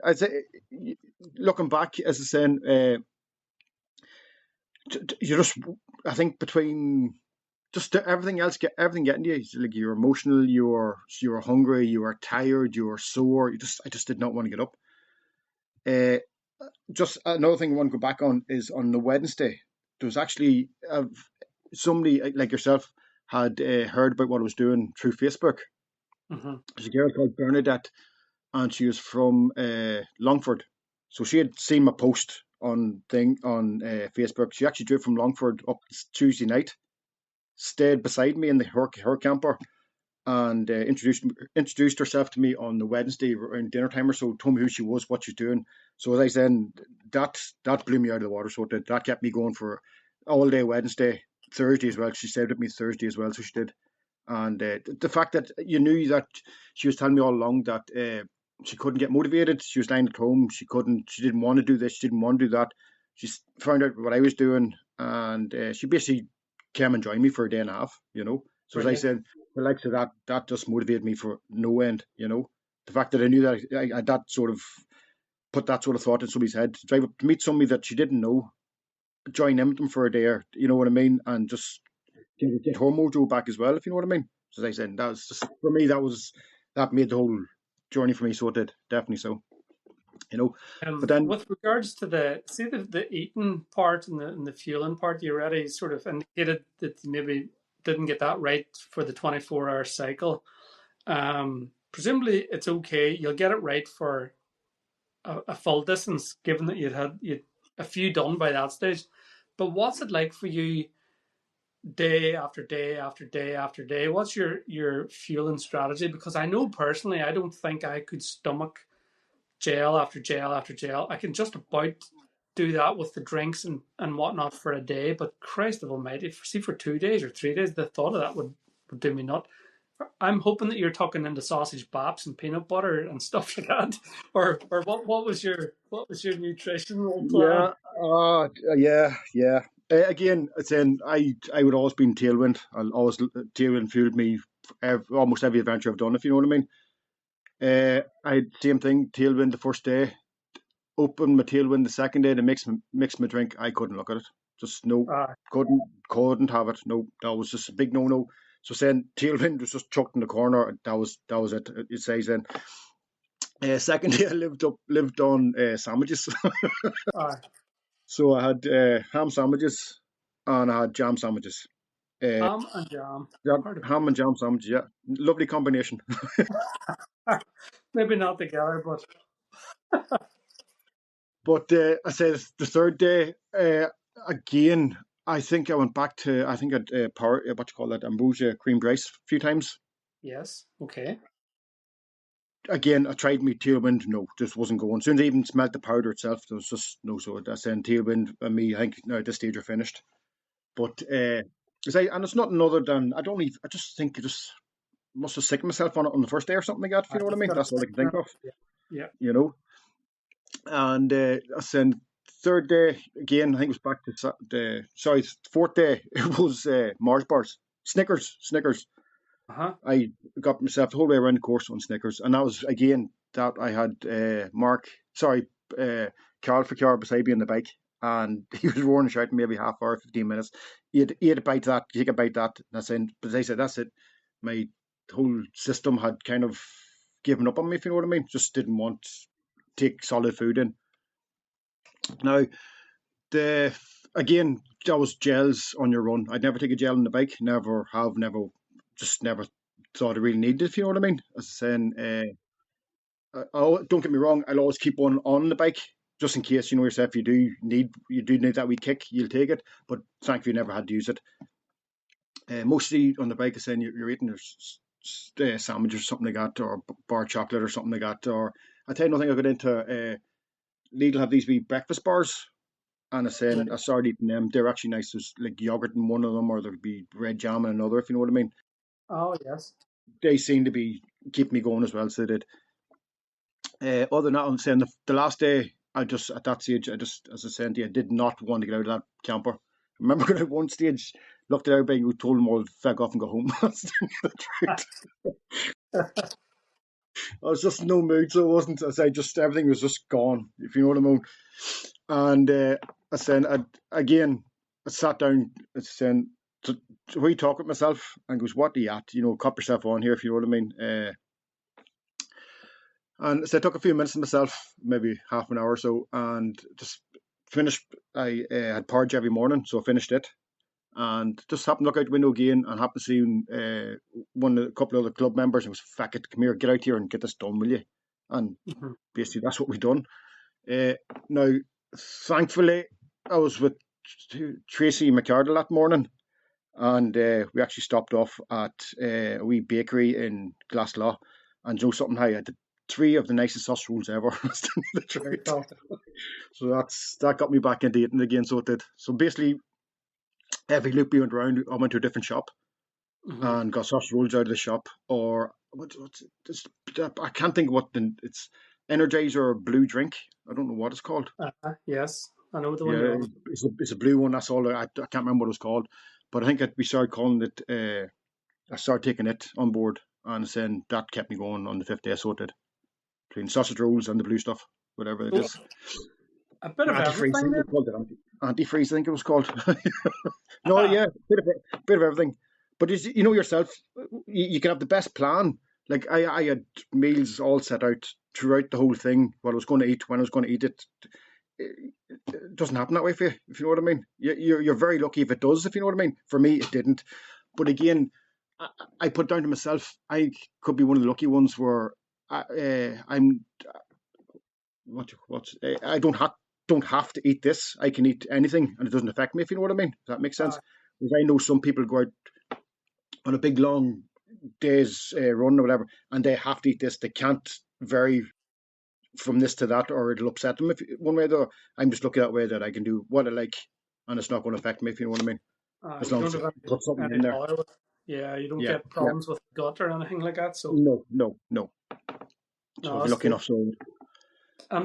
I say, looking back, as I said, you just I think between just everything else, everything getting to you, like you're emotional, you're hungry, you are tired, you are sore. I just did not want to get up. Uh, just another thing I want to go back on is on the Wednesday. There was actually somebody like yourself had heard about what I was doing through Facebook. Mm-hmm. There's a girl called Bernadette, and she was from Longford. So she had seen my post on Facebook. She actually drove from Longford up Tuesday night, stayed beside me in her camper, and introduced herself to me on the Wednesday around dinner time or so. Told me who she was, what she's doing. So as I said, that blew me out of the water. So that kept me going for all day Wednesday, Thursday as well. She stayed with me Thursday as well, so she did. And the fact that you knew that she was telling me all along that she couldn't get motivated. She was lying at home. She couldn't. She didn't want to do this. She didn't want to do that. She found out what I was doing, and she basically came and joined me for a day and a half. So as I Brilliant. said, the likes of that just motivated me for no end. The fact that I knew that I that sort of put that sort of thought in somebody's head to drive up to meet somebody that she didn't know, join in with them for a day, or you know what I mean, and just get her mojo back as well, if you know what I mean. So as I said, that was just for me. That made the whole journey for me. So it did, definitely so. But then With regards to the eating part and the fueling part, you already sort of indicated that you maybe didn't get that right for the 24-hour cycle. Presumably, it's okay. You'll get it right for a full distance, given that you'd a few done by that stage. But what's it like for you day after day after day after day? What's your fueling strategy? Because I know personally, I don't think I could stomach gel after gel after gel. I can just about do that with the drinks and whatnot for a day, but Christ of Almighty, for 2 days or 3 days, the thought of that would do me nut. I'm hoping that you're talking into sausage baps and peanut butter and stuff like that, or what was your nutritional plan? yeah, yeah. Again, it's in. I would always be in tailwind. I'll always tailwind fueled me almost every adventure I've done. If you know what I mean. I had same thing. Tailwind the first day, open my tailwind the second day to mix my drink. I couldn't look at it. Just no, Uh, couldn't have it. No, that was just a big no. So saying tailwind was just chucked in the corner. That was it. It says then. Second day I lived on sandwiches. uh, So I had ham sandwiches and I had jam sandwiches. Uh, ham and jam. yeah, Hard to ham and jam sandwiches. Yeah, lovely combination. maybe not together, but But I said the third day again. I think I went back to I think I'd what you call that ambrosia creamed rice a few times. yes, okay. Again, I tried me tailwind. No, just wasn't going. As soon as I even smelled the powder itself, there was just no. So I said tailwind and me. I think now at this stage are finished. But and it's nothing other than I just think I just must have sicked myself on it on the first day or something like that. If you know what I You've mean, got a that's all I can think sickener. of. Yeah, yeah. You know, and I said third day again. I think it was back to the sorry fourth day. It was Mars bars, Snickers. Uh-huh. I got myself the whole way around the course on Snickers, and that was again that I had uh, Carl for car beside me on the bike, and he was roaring and shouting maybe half hour, 15 minutes. He had a bite of that, take a bite of that, and that's it. But I said that's it. My whole system had kind of given up on me, if you know what I mean. Just didn't want to take solid food in. Now the again that was gels on your run. I'd never take a gel on the bike. Never thought I really needed it. If you know what I mean. As I saying, don't get me wrong. I'll always keep one on the bike just in case you know yourself. You do need that wee kick. You'll take it. But thankfully, never had to use it. Mostly on the bike, saying you're eating your sandwich or something like that, or bar chocolate or something like that. Or I tell you, nothing. I got into Lidl have these wee breakfast bars. And I Right. started eating them. They're actually nice. There's like yogurt in one of them, or there'd be red jam in another, if you know what I mean. Oh, yes. They seem to be keep me going as well, so they did. Other than that, I'm saying the last day, I just at that stage, as I said, I did not want to get out of that camper. I remember at one stage, looked at everybody who told them all to fuck off and go home. That's the truth. I was just in no mood, so it wasn't. As I just everything was just gone, if you know what I mean. And I said again. I sat down and saying, so we talk with myself and goes, what are you at? Cop yourself on here, if you know what I mean. And so I took a few minutes to myself, maybe half an hour or so, and just finished. I had porridge every morning, so I finished it. And just happened to look out the window again and happened to see a couple of the club members and was, fuck it, come here, get out here and get this done, will you? And basically that's what we done. Now, thankfully, I was with Tracy McCardle that morning, and we actually stopped off at a wee bakery in Glasgow. And Joe something, I had 3 of the nicest sausage rolls ever. So that got me back into eating again, so it did. So basically, every loop we went around, I went to a different shop and got sausage rolls out of the shop. Or I can't think what it's Energizer blue drink. I don't know what it's called. Yes, I know the one you're on. It's a blue one. That's all. I can't remember what it was called, but I think we started calling it. I started taking it on board, and then that kept me going on the 5th day. So it did, between sausage rolls and the blue stuff, whatever it is. A bit of everything. Antifreeze, I think it was called. No, yeah, bit of everything. But you know yourself, you can have the best plan. Like I had meals all set out throughout the whole thing. What I was going to eat, when I was going to eat it. It doesn't happen that way for you, if you know what I mean. You're very lucky if it does, if you know what I mean. For me, it didn't. But again, I put down to myself. I could be one of the lucky ones where I'm. I don't have to eat this. I can eat anything, and it doesn't affect me. If you know what I mean. Does that make sense? Because I know some people go out on a big long day's run or whatever, and they have to eat this. They can't vary from this to that, or it'll upset them. If one way or the other, I'm just lucky that way that I can do what I like, and it's not going to affect me. If you know what I mean. As long as you put something in there. You don't get problems with gut or anything like that. So no. So if you're lucky enough, so.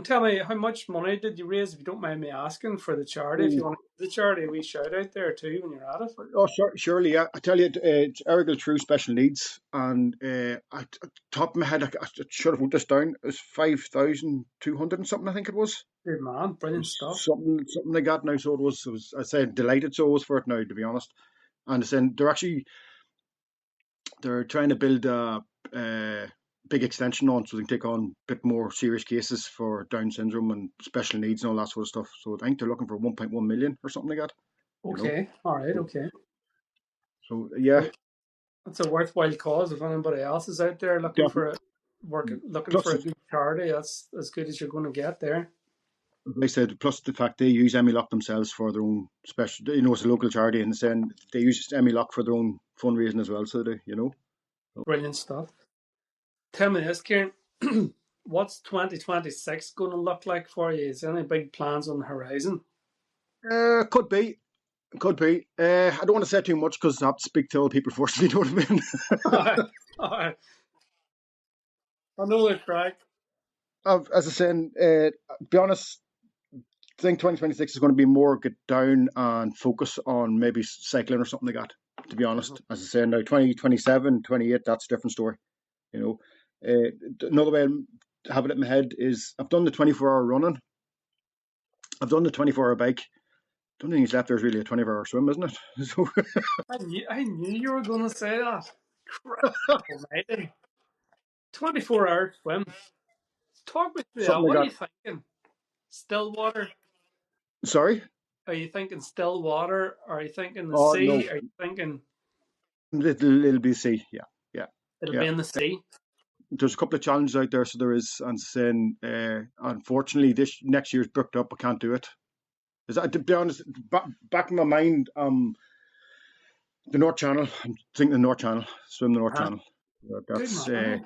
Tell me, how much money did you raise, if you don't mind me asking, for the charity? If you want to give the charity a wee shout out there too when you're at it. Oh, surely, yeah. I tell you, it's Errigal True Special Needs, and at the top of my head, I should have wrote this down. It was 5,200 and something, I think it was. Good man, brilliant stuff. Something like that now. So it was. I said delighted. So it was for it now, to be honest. And then they're trying to build a big extension on, so they can take on a bit more serious cases for Down syndrome and special needs and all that sort of stuff. So I think they're looking for 1.1 million or something like that. Okay, all right, okay. So yeah, that's a worthwhile cause. If anybody else is out there looking for a good charity, that's as good as you're going to get there. They said, plus the fact they use Emilock themselves for their own special, it's a local charity, and then they use Emilock for their own fundraising as well. So they, Brilliant stuff. Tell me this, Kieran. What's 2026 going to look like for you? Is there any big plans on the horizon? Could be. I don't want to say too much because I have to speak to other people first. You know what I mean? All right. I know the craic. As I said, to be honest, I think 2026 is going to be more get down and focus on maybe cycling or something like that. To be honest, as I said, now 2027, 28, that's a different story. Another way I have it in my head is I've done the 24-hour running. I've done the 24-hour bike. Don't think he's left there's really a 24-hour swim, isn't it? So I knew you were going to say that. Almighty. 24-hour swim. Talk me through that. What are you thinking? Still water? Sorry? Are you thinking still water? Are you thinking the sea? No. Are you thinking... It'll be the sea, yeah. It'll be in the sea? There's a couple of challenges out there, so there is. And saying, unfortunately, next year's booked up. I can't do it. To be honest, back in my mind, the North Channel. I'm thinking the North Channel. Swim the North Channel. That's I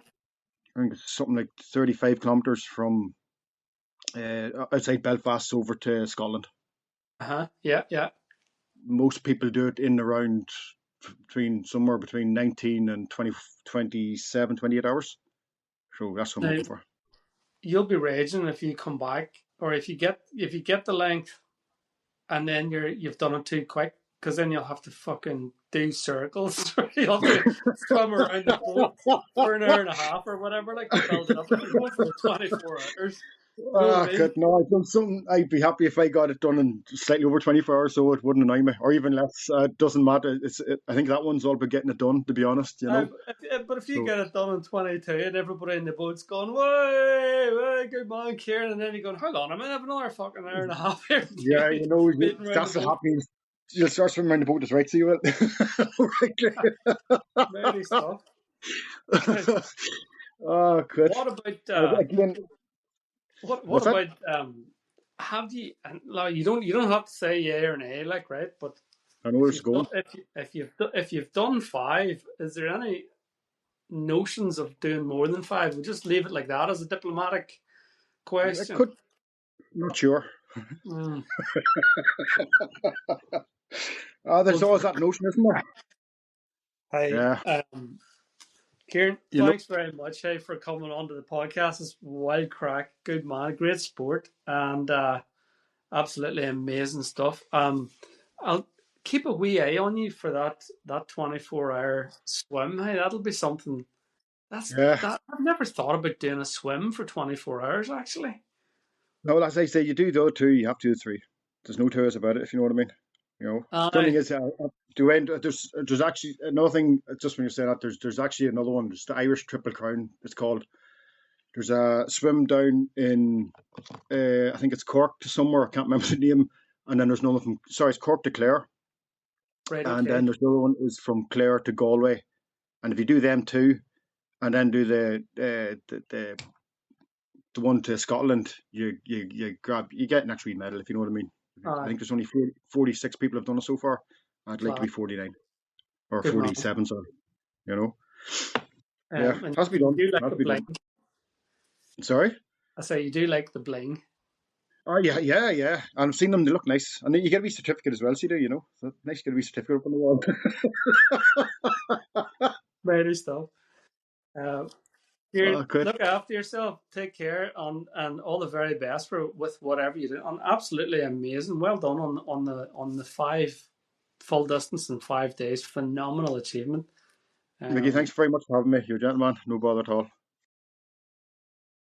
think it's something like 35 kilometres from outside Belfast over to Scotland. Yeah. Most people do it in around somewhere between 19 and 27, 28 hours. So that's what I'm looking for. You'll be raging if you come back, or if you get the length, and then you've done it too quick, because then you'll have to fucking do circles. You'll have to swim around the boat for an hour and a half or whatever, like to build it up. If you're going for 24 hours. You know what I mean? God, no, I've done something. I'd be happy if I got it done in slightly over 24 hours, so it wouldn't annoy me, or even less. It doesn't matter. I think that one's all about getting it done, to be honest, you know. But if you So, get it done in 22 and everybody in the boat's going, way, way, good man, Kieran, and then you're going, hold on, I'm going to have another fucking hour and a half here to yeah, do you know, beating around the that's what boat. happens. You'll start swimming around the boat, that's right, so you will. Very stuff. Oh, good. What about Again, what what's that? about have you and like you don't have to say yeah or nay, like, right, but I know where it's going. if you've done five, is there any notions of doing more than five? We'll just leave it like that as a diplomatic I question. could, not sure. Mm. There's Well, always that notion, isn't there? hey, Yeah, Kieran, you know. thanks very much, hey, for coming on to the podcast. It's wild crack, good man, great sport, and absolutely amazing stuff. I'll keep a wee eye on you for that 24-hour swim. Hey, that'll be something. Yeah. That I've never thought about doing a swim for 24 hours actually. No, as I say, you do though too. You have to do three. There's no two ways about it, if you know what I mean. You know, funny thing Aye, is, to end, there's actually another thing. Just when you say that, there's actually another one. There's the Irish Triple Crown. It's called. There's a swim down in, I think it's Cork to somewhere. I can't remember the name. And then there's another from. Sorry, it's Cork to Clare. right, And okay. then there's another one is from Clare to Galway. And if you do them two, and then do the one to Scotland, you get an actual medal, if you know what I mean. I Aye, think there's only 46 people have done it so far. I'd like to be class, 49 or good man. 47, sorry. You know, yeah, And has to be you done. do like Has the to be bling. done. Sorry. I say you do like the bling. Oh yeah, yeah, yeah. And I've seen them; they look nice, and you get a wee certificate as well. So you do, you know, so nice to get a wee certificate up on the wall. Very stuff. Uh, Kieran, Oh, good. look after yourself. Take care, and all the very best for with whatever you do. And absolutely amazing. Well done on the five full distance in 5 days. Phenomenal achievement. Mickey, Um, thanks very much for having me. You're a gentleman. No bother at all.